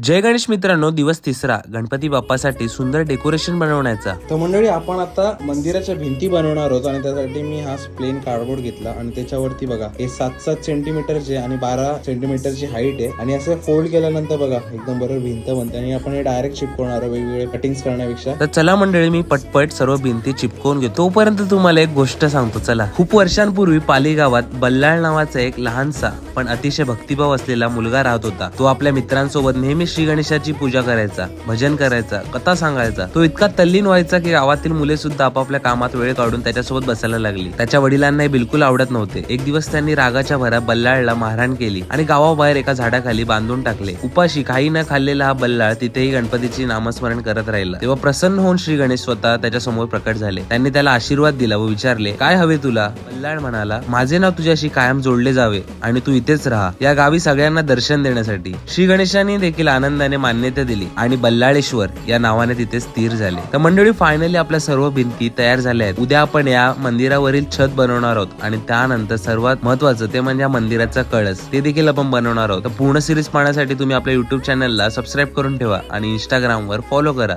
जय गणेश मित्रांनो, दिवस तिसरा. गणपती बाप्पासाठी सुंदर डेकोरेशन बनवण्याचा. तर मंडळी, आपण आता मंदिराच्या भिंती बनवणार आहोत आणि त्यासाठी मी हा प्लेन कार्डबोर्ड घेतला आणि त्याच्यावरती बघा हे 7-7 सेंटीमीटरचे आणि 12 सेंटीमीटरची हाईट आहे आणि असं फोल्ड केल्यानंतर बघा एकदम बरोबर भिंत बनते आणि आपण हे डायरेक्ट चिपकवणार आहोत वेगवेगळे कटिंग्स करण्यापेक्षा. तर चला मंडळी, मी पटपट सर्व भिंती चिपकवून घेतो. तोपर्यंत तुम्हाला एक गोष्ट सांगतो. चला. खूप वर्षांपूर्वी पाली गावात बल्लाळ नावाचा एक लहानसा पण अतिशय भक्तिभाव असलेला मुलगा राहत होता. तो आपल्या मित्रांसोबत नेहमी श्री गणेशाची पूजा करायचा, भजन करायचा, कथा सांगायचा. तो इतका तल्लीन व्हायचा की गावातील मुले सुद्धा आपापल्या कामात वेळ काढून त्याच्यासोबत बसायला लागली. त्याच्या वडिलांनाही बिलकुल आवडत नव्हते. एक दिवस त्यांनी रागाच्या भरात बल्लाळला मारहाण केली आणि गावाबाहेर एका झाडाखाली बांधून टाकले. उपाशी काही न खाल्लेला हा बल्लाळ तिथेही गणपतीची नामस्मरण करत राहिला. तेव्हा प्रसन्न होऊन श्री गणेश स्वतः त्याच्या समोर प्रकट झाले. त्यांनी त्याला आशीर्वाद दिला व विचारले, काय हवे तुला? बल्लाळ म्हणाला, माझे नाव तुझ्याशी कायम जोडले जावे आणि तू इथेच राहा, या गावी सगळ्यांना दर्शन देण्यासाठी. श्री गणेशांनी देखील आनंदाने मान्यता दिली आणि बल्लाळेश्वर या नावाने तिथे स्थिर झाले. तर मंडळी, फायनली आपल्या सर्व भिंती तयार झाल्या आहेत. उद्या आपण या मंदिरावरील छत बनवणार आहोत आणि त्यानंतर सर्वात महत्वाचं ते म्हणजे मंदिराचा कळस, ते देखील आपण बनवणार आहोत. तर पूर्ण सिरीज पाहण्यासाठी तुम्ही आपल्या युट्यूब चॅनलला सबस्क्राईब करून ठेवा आणि इंस्टाग्रामवर फॉलो करा.